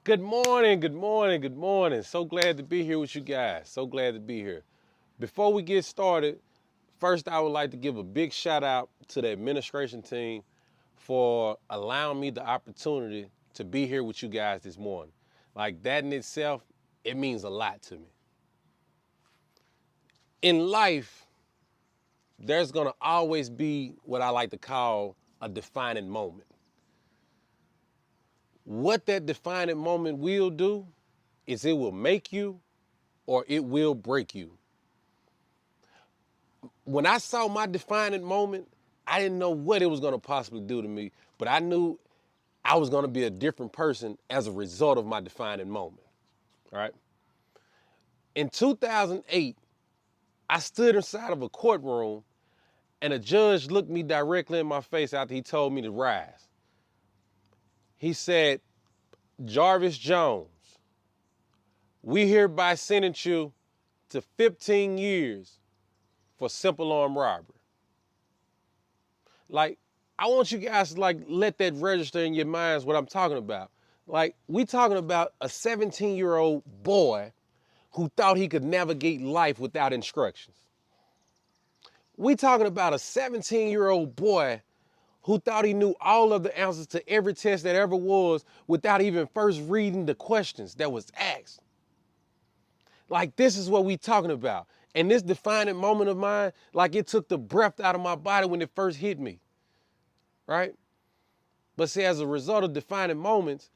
Good morning, good morning, good morning. So glad to be here with you guys. So glad to be here. Before we get started, first I would like to give a big shout out to the administration team for allowing me the opportunity to be here with you guys this morning. Like that in itself, it means a lot to me. In life, there's gonna always be what I like to call a defining moment. What that defining moment will do is it will make you or it will break you. When I saw my defining moment, I didn't know what it was going to possibly do to me, but I knew I was going to be a different person as a result of my defining moment. All right. In 2008, I stood inside of a courtroom and a judge looked me directly in my face after he told me to rise. He said, Jarvis Jones, we hereby sentence you to 15 years for simple armed robbery. Like, I want you guys to let that register in your minds what I'm talking about. Like, we talking about a 17-year-old boy who thought he could navigate life without instructions. We talking about a 17-year-old boy who thought he knew all of the answers to every test that ever was without even first reading the questions that was asked. Like, this is what we talking about. And this defining moment of mine, like it took the breath out of my body when it first hit me, right? But see, as a result of defining moments,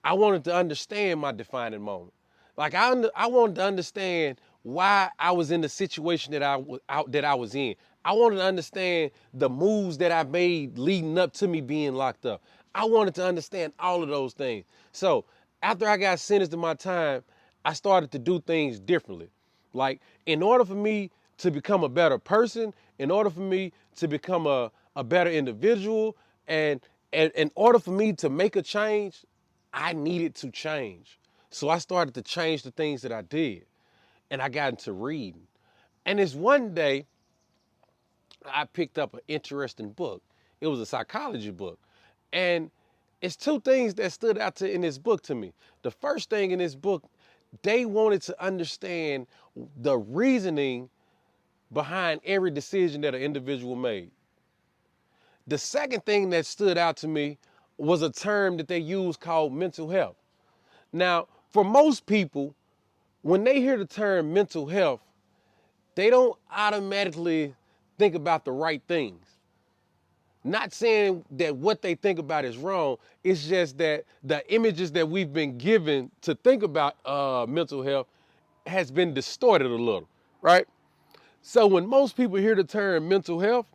I wanted to understand my defining moment. Like I wanted to understand why I was in the situation that I was in. I wanted to understand the moves that I made leading up to me being locked up. I wanted to understand all of those things. So after I got sentenced to my time, I started to do things differently. Like in order for me to become a better person, in order for me to become a better individual, and in order for me to make a change, I needed to change. So I started to change the things that I did. And I got into reading. And this one day, I picked up an interesting book. It was a psychology book. And it's two things that stood out in this book to me. The first thing in this book, they wanted to understand the reasoning behind every decision that an individual made. The second thing that stood out to me was a term that they use called mental health. Now, for most people, when they hear the term mental health, they don't automatically think about the right things. Not saying that what they think about is wrong, it's just that the images that we've been given to think about mental health has been distorted a little, right? So when most people hear the term mental health,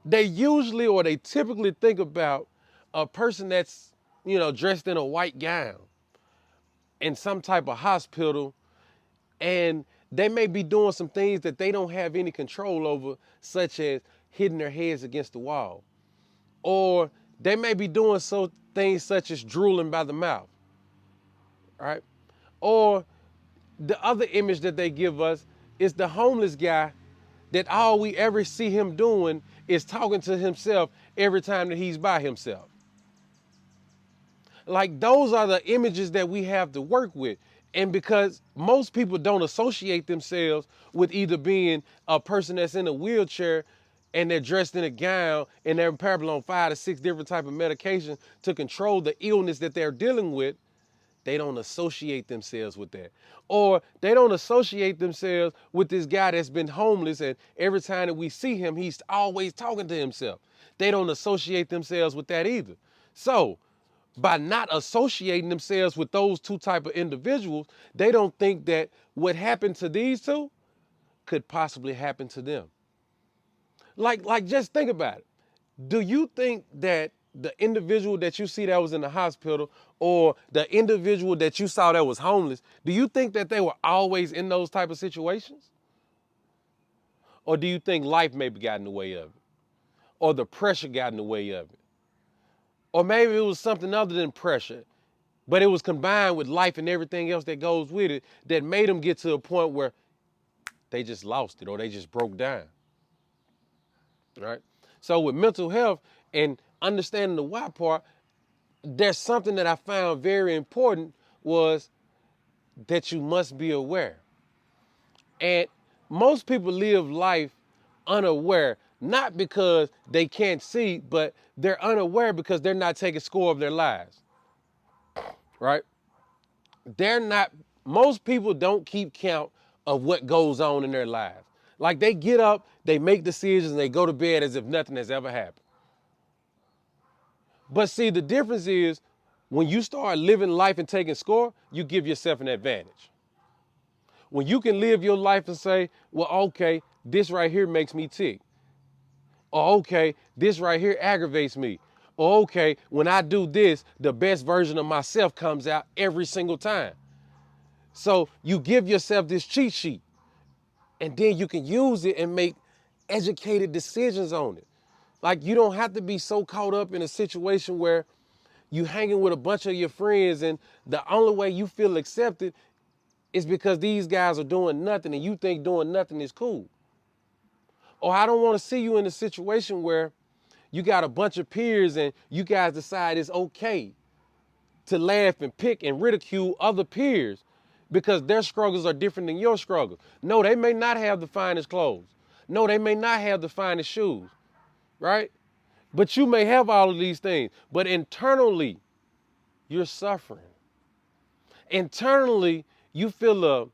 they usually or they typically think about a person that's, dressed in a white gown in some type of hospital, and they may be doing some things that they don't have any control over, such as hitting their heads against the wall. Or they may be doing things such as drooling by the mouth, right? Or the other image that they give us is the homeless guy that all we ever see him doing is talking to himself every time that he's by himself. Like those are the images that we have to work with. And because most people don't associate themselves with either being a person that's in a wheelchair and they're dressed in a gown and they're probably on 5 to 6 different type of medications to control the illness that they're dealing with, they don't associate themselves with that. Or they don't associate themselves with this guy that's been homeless and every time that we see him, he's always talking to himself. They don't associate themselves with that either. So by not associating themselves with those two type of individuals, they don't think that what happened to these two could possibly happen to them. Like just think about it. Do you think that the individual that you see that was in the hospital or the individual that you saw that was homeless, do you think that they were always in those type of situations? Or do you think life maybe got in the way of it? Or the pressure got in the way of it? Or maybe it was something other than pressure, but it was combined with life and everything else that goes with it that made them get to a point where they just lost it or they just broke down, right? So with mental health and understanding the why part, there's something that I found very important was that you must be aware. And most people live life unaware, not because they can't see, but they're unaware because they're not taking score of their lives, right? They're not, most people don't keep count of what goes on in their lives. Like they get up, they make decisions, and they go to bed as if nothing has ever happened. But see, the difference is when you start living life and taking score, you give yourself an advantage. When you can live your life and say, well, okay, this right here makes me tick. Or okay, this right here aggravates me. Or okay, when I do this, the best version of myself comes out every single time. So you give yourself this cheat sheet and then you can use it and make educated decisions on it. Like you don't have to be so caught up in a situation where you hanging with a bunch of your friends and the only way you feel accepted is because these guys are doing nothing and you think doing nothing is cool. Or I don't want to see you in a situation where you got a bunch of peers and you guys decide it's okay to laugh and pick and ridicule other peers because their struggles are different than your struggles. No, they may not have the finest clothes. No, they may not have the finest shoes, right? But you may have all of these things. But internally, you're suffering. Internally, you feel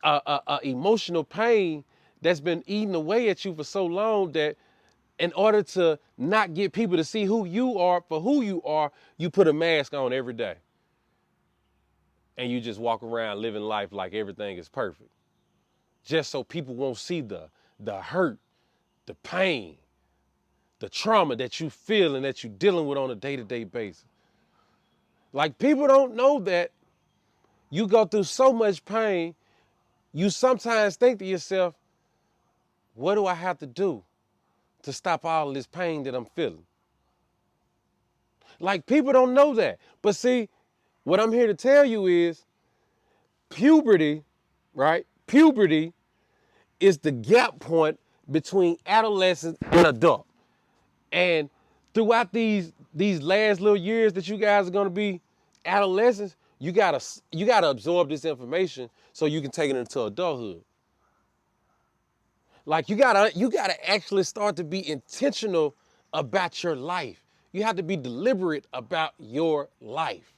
a emotional pain that's been eating away at you for so long that in order to not get people to see who you are for who you are, you put a mask on every day. And you just walk around living life like everything is perfect. Just so people won't see the hurt, the pain, the trauma that you feel and that you're dealing with on a day-to-day basis. Like people don't know that you go through so much pain, you sometimes think to yourself, what do I have to do to stop all of this pain that I'm feeling? Like people don't know that. But see, what I'm here to tell you is puberty, right? Puberty is the gap point between adolescence and adult. And throughout these last little years that you guys are gonna be adolescents, you gotta absorb this information so you can take it into adulthood. Like you gotta actually start to be intentional about your life. You have to be deliberate about your life.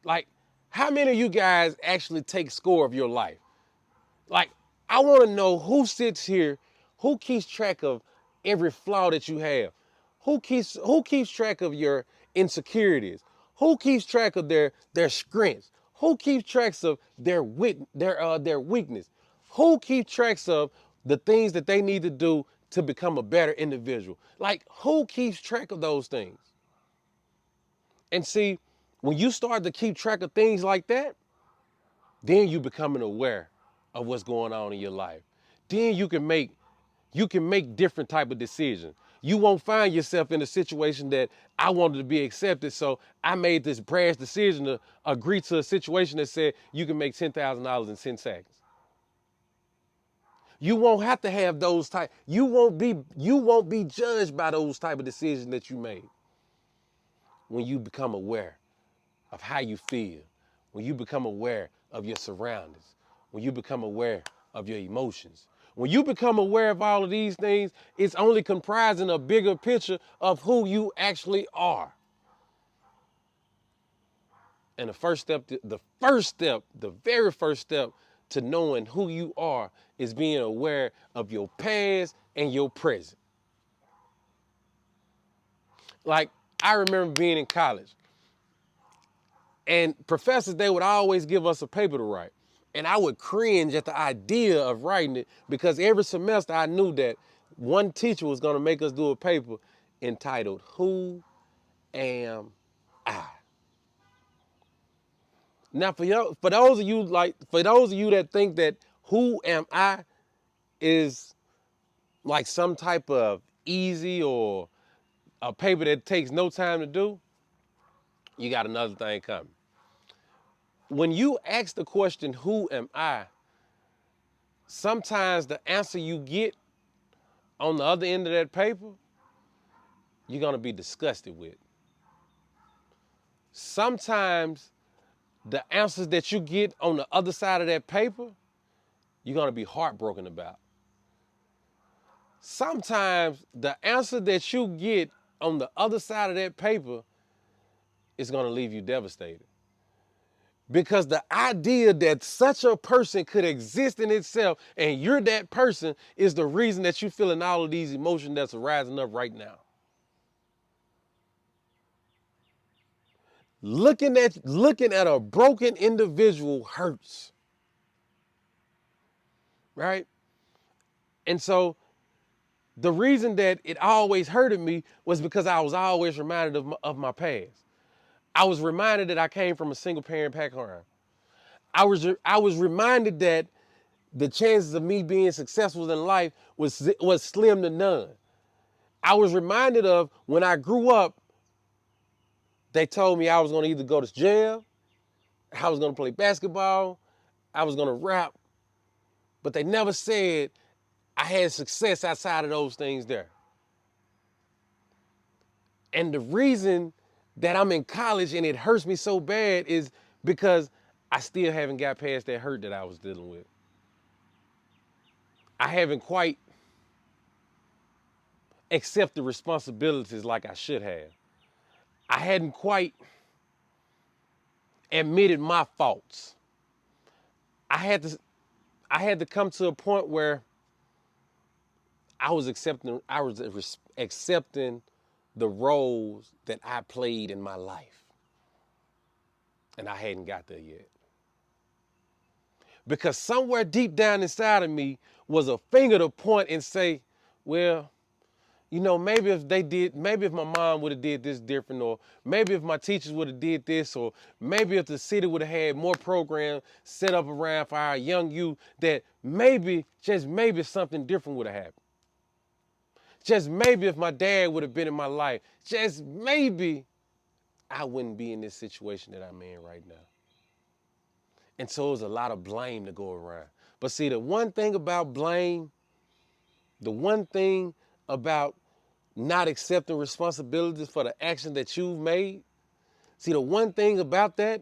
Like, how many of you guys actually take score of your life? Like, I want to know who sits here, who keeps track of every flaw that you have, who keeps track of your insecurities, who keeps track of their strengths, who keeps tracks of their weakness, who keeps tracks of the things that they need to do to become a better individual. Like, who keeps track of those things? And see, when you start to keep track of things like that, then you becoming aware of what's going on in your life. Then you can make different type of decisions. You won't find yourself in a situation that I wanted to be accepted, so I made this brash decision to agree to a situation that said you can make $10,000 in 10 seconds. You won't have to have those type. You won't be judged by those type of decisions that you made when you become aware of how you feel, when you become aware of your surroundings, when you become aware of your emotions. When you become aware of all of these things, it's only comprising a bigger picture of who you actually are. And the very first step to knowing who you are is being aware of your past and your present. Like, I remember being in college and professors, they would always give us a paper to write. And I would cringe at the idea of writing it because every semester I knew that one teacher was going to make us do a paper entitled, Who Am I? Now, for those of you that think that Who Am I is like some type of easy or a paper that takes no time to do, you got another thing coming. When you ask the question, Who am I? Sometimes the answer you get on the other end of that paper, you're gonna be disgusted with. Sometimes the answers that you get on the other side of that paper, you're gonna be heartbroken about. Sometimes the answer that you get on the other side of that paper is gonna leave you devastated. Because the idea that such a person could exist in itself and you're that person is the reason that you're feeling all of these emotions that's rising up right now. Looking at a broken individual hurts. Right? And so the reason that it always hurted me was because I was always reminded of my past. I was reminded that I came from a single parent background. I was reminded that the chances of me being successful in life was slim to none. I was reminded of when I grew up, they told me I was going to either go to jail, I was going to play basketball, I was going to rap, but they never said I had success outside of those things there. And the reason that I'm in college and it hurts me so bad is because I still haven't got past that hurt that I was dealing with. I haven't quite accepted responsibilities like I should have. I hadn't quite admitted my faults. I had to come to a point where I was accepting the roles that I played in my life. And I hadn't got there yet. Because somewhere deep down inside of me was a finger to point and say, well, you know, maybe if my mom would have did this different, or maybe if my teachers would have did this, or maybe if the city would have had more programs set up around for our young youth, that maybe, just maybe something different would have happened. Just maybe if my dad would have been in my life, just maybe I wouldn't be in this situation that I'm in right now. And so there's a lot of blame to go around. But see, the one thing about blame, the one thing about not accepting responsibilities for the action that you've made, see, the one thing about that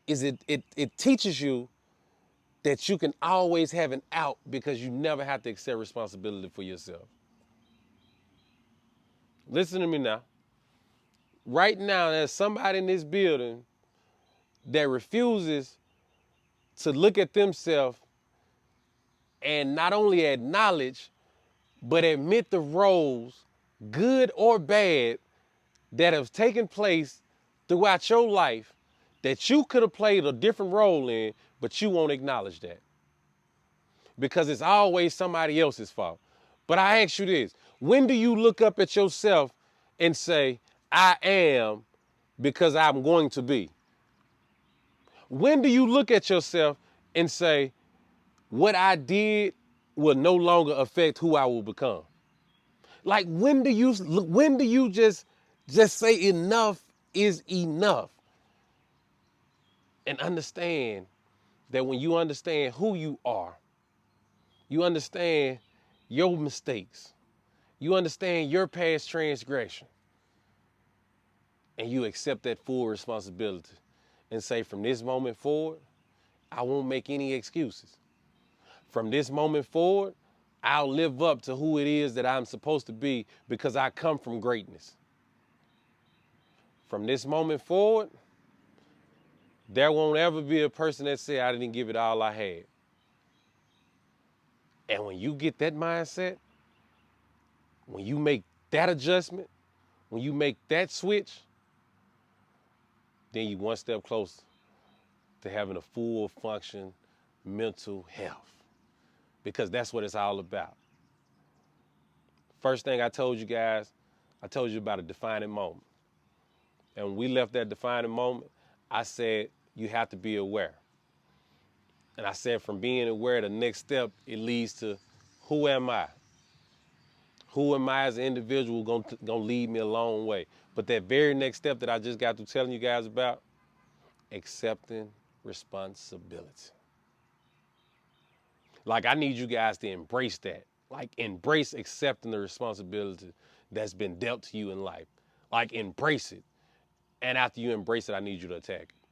is it teaches you that you can always have an out because you never have to accept responsibility for yourself. Listen to me now. Right now, there's somebody in this building that refuses to look at themselves and not only acknowledge, but admit the roles, good or bad, that have taken place throughout your life that you could have played a different role in, but you won't acknowledge that. Because it's always somebody else's fault. But I ask you this, when do you look up at yourself and say, I am because I'm going to be? When do you look at yourself and say, what I did will no longer affect who I will become? Like, when do you just say enough is enough? And understand that when you understand who you are, you understand your mistakes, you understand your past transgression, and you accept that full responsibility and say, from this moment forward, I won't make any excuses. From this moment forward, I'll live up to who it is that I'm supposed to be because I come from greatness. From this moment forward, there won't ever be a person that say I didn't give it all I had. And when you get that mindset, when you make that adjustment, when you make that switch, then you one step closer to having a full function mental health. Because that's what it's all about. First thing I told you guys, I told you about a defining moment. And when we left that defining moment, I said, you have to be aware. And I said, from being aware, the next step, it leads to, who am I? Who am I as an individual gonna lead me a long way? But that very next step that I just got through telling you guys about, accepting responsibility. Like, I need you guys to embrace that. Like, embrace accepting the responsibility that's been dealt to you in life. Like, embrace it. And after you embrace it, I need you to attack it.